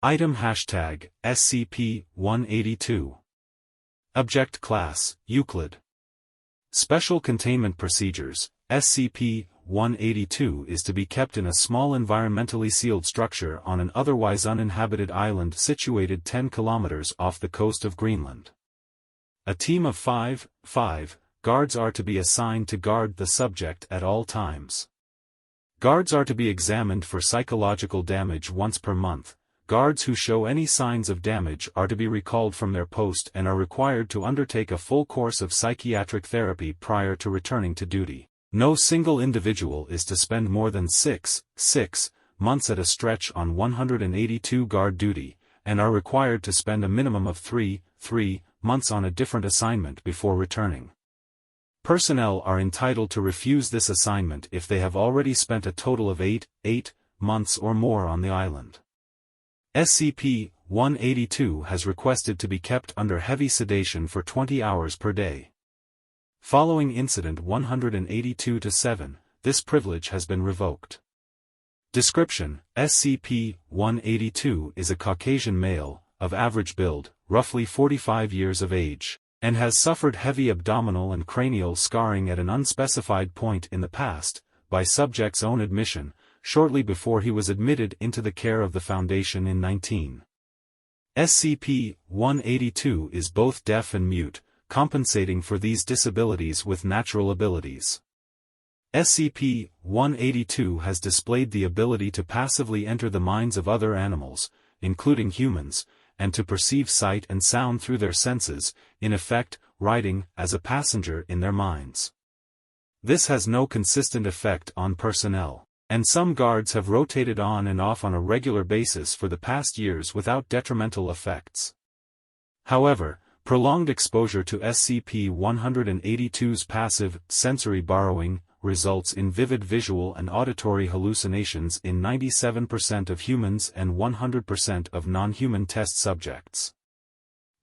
Item hashtag SCP-182. Object Class, Euclid. Special Containment Procedures. SCP-182 is to be kept in a small environmentally sealed structure on an otherwise uninhabited island situated 10 kilometers off the coast of Greenland. A team of 5 guards are to be assigned to guard the subject at all times. Guards are to be examined for psychological damage once per month. Guards who show any signs of damage are to be recalled from their post and are required to undertake a full course of psychiatric therapy prior to returning to duty. No single individual is to spend more than 6 months at a stretch on 182 guard duty, and are required to spend a minimum of 3 months on a different assignment before returning. Personnel are entitled to refuse this assignment if they have already spent a total of 8 months or more on the island. SCP-182 has requested to be kept under heavy sedation for 20 hours per day. Following Incident 182-7, this privilege has been revoked. Description: SCP-182 is a Caucasian male, of average build, roughly 45 years of age, and has suffered heavy abdominal and cranial scarring at an unspecified point in the past, by subject's own admission, shortly before he was admitted into the care of the Foundation in 19. SCP-182 is both deaf and mute, compensating for these disabilities with natural abilities. SCP-182 has displayed the ability to passively enter the minds of other animals, including humans, and to perceive sight and sound through their senses, in effect, riding as a passenger in their minds. This has no consistent effect on personnel, and some guards have rotated on and off on a regular basis for the past years without detrimental effects. However, prolonged exposure to SCP-182's passive, sensory borrowing, results in vivid visual and auditory hallucinations in 97% of humans and 100% of non-human test subjects.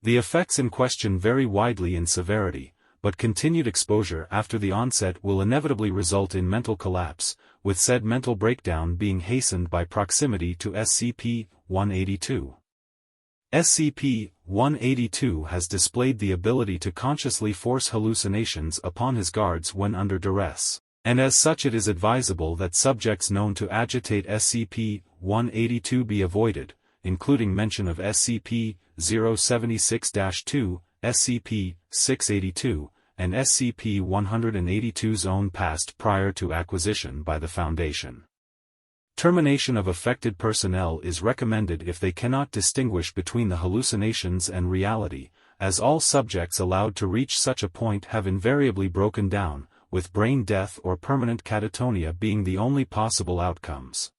The effects in question vary widely in severity, but continued exposure after the onset will inevitably result in mental collapse, with said mental breakdown being hastened by proximity to SCP-182. SCP-182 has displayed the ability to consciously force hallucinations upon his guards when under duress, and as such it is advisable that subjects known to agitate SCP-182 be avoided, including mention of SCP-076-2, SCP-682, and SCP-182's own past prior to acquisition by the Foundation. Termination of affected personnel is recommended if they cannot distinguish between the hallucinations and reality, as all subjects allowed to reach such a point have invariably broken down, with brain death or permanent catatonia being the only possible outcomes.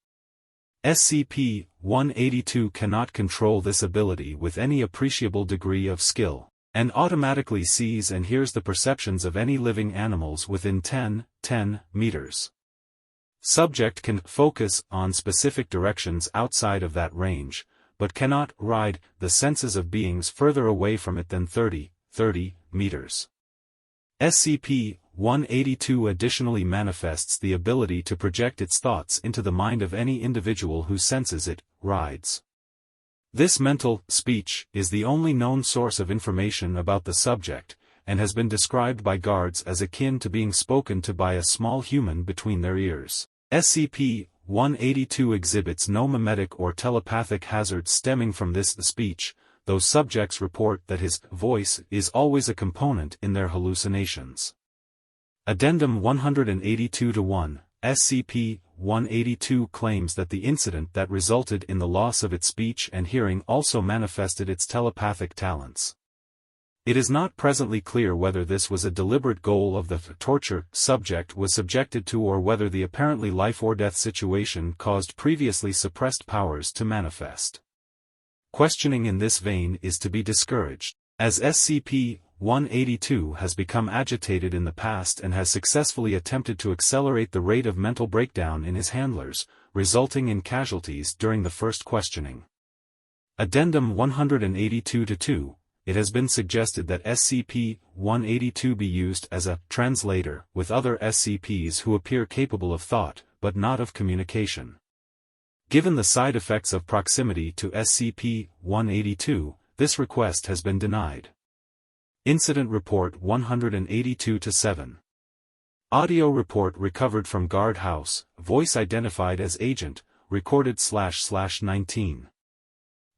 SCP-182 cannot control this ability with any appreciable degree of skill, and automatically sees and hears the perceptions of any living animals within 10 meters. Subject can focus on specific directions outside of that range, but cannot ride the senses of beings further away from it than 30 meters. SCP-182 additionally manifests the ability to project its thoughts into the mind of any individual who senses it rides. This mental speech is the only known source of information about the subject, and has been described by guards as akin to being spoken to by a small human between their ears. SCP-182 exhibits no mimetic or telepathic hazards stemming from this speech, though subjects report that his voice is always a component in their hallucinations. Addendum 182-1, SCP-182 claims that the incident that resulted in the loss of its speech and hearing also manifested its telepathic talents. It is not presently clear whether this was a deliberate goal of the torture subject was subjected to or whether the apparently life-or-death situation caused previously suppressed powers to manifest. Questioning in this vein is to be discouraged, as SCP-182 has become agitated in the past and has successfully attempted to accelerate the rate of mental breakdown in his handlers, resulting in casualties during the first questioning. Addendum 182-2. It has been suggested that SCP-182 be used as a translator with other SCPs who appear capable of thought, but not of communication. Given the side effects of proximity to SCP-182, this request has been denied. Incident Report 182-7. Audio report recovered from guard house, voice identified as agent, recorded //19.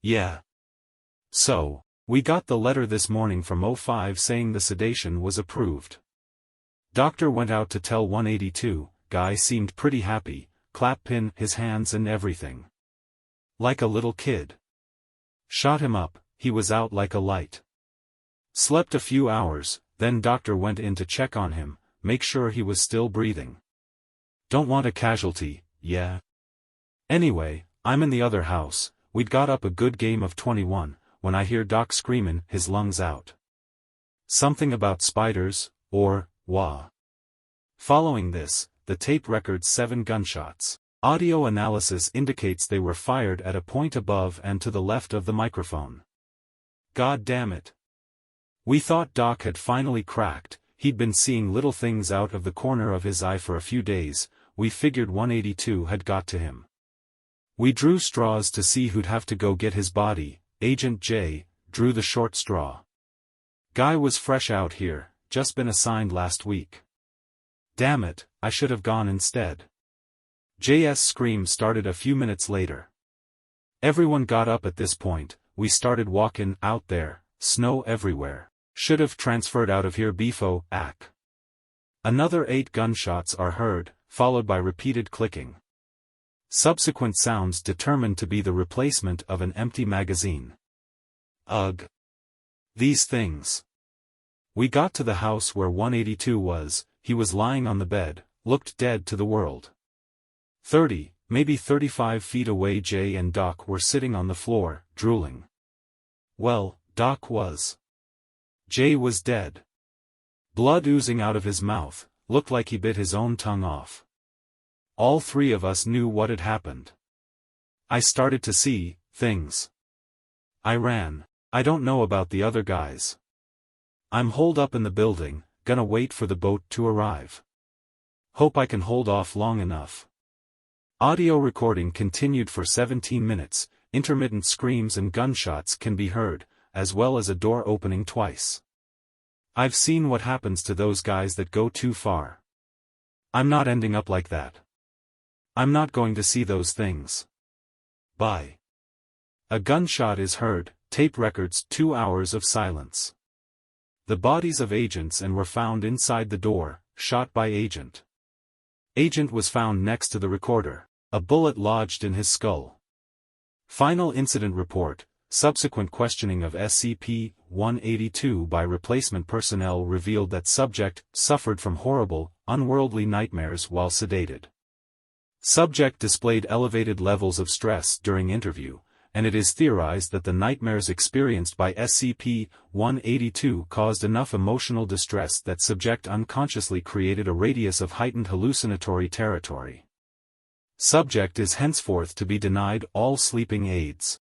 Yeah. So, we got the letter this morning from O5 saying the sedation was approved. Doctor went out to tell 182, guy seemed pretty happy, clap pin his hands and everything. Like a little kid. Shot him up, he was out like a light. Slept a few hours, then doctor went in to check on him, make sure he was still breathing. Don't want a casualty, yeah. Anyway, I'm in the other house, we'd got up a good game of 21, when I hear Doc screamin' his lungs out. Something about spiders, or, wah. Following this, the tape records 7 gunshots. Audio analysis indicates they were fired at a point above and to the left of the microphone. God damn it. We thought Doc had finally cracked, he'd been seeing little things out of the corner of his eye for a few days, we figured 182 had got to him. We drew straws to see who'd have to go get his body. Agent J drew the short straw. Guy was fresh out here, just been assigned last week. Damn it, I should have gone instead. JS scream started a few minutes later. Everyone got up at this point, we started walking out there, snow everywhere. Should have transferred out of here before, ac. Another 8 gunshots are heard, followed by repeated clicking. Subsequent sounds determined to be the replacement of an empty magazine. Ugh. These things. We got to the house where 182 was, he was lying on the bed, looked dead to the world. 30, maybe 35 feet away Jay and Doc were sitting on the floor, drooling. Well, Doc was. Jay was dead. Blood oozing out of his mouth, looked like he bit his own tongue off. All 3 of us knew what had happened. I started to see things. I ran. I don't know about the other guys. I'm holed up in the building, gonna wait for the boat to arrive. Hope I can hold off long enough. Audio recording continued for 17 minutes, intermittent screams and gunshots can be heard, as well as a door opening twice. I've seen what happens to those guys that go too far. I'm not ending up like that. I'm not going to see those things. Bye. A gunshot is heard, tape records 2 hours of silence. The bodies of agents and were found inside the door, shot by agent. Agent was found next to the recorder, a bullet lodged in his skull. Final incident report. Subsequent questioning of SCP-182 by replacement personnel revealed that subject suffered from horrible, unworldly nightmares while sedated. Subject displayed elevated levels of stress during interview, and it is theorized that the nightmares experienced by SCP-182 caused enough emotional distress that subject unconsciously created a radius of heightened hallucinatory territory. Subject is henceforth to be denied all sleeping aids.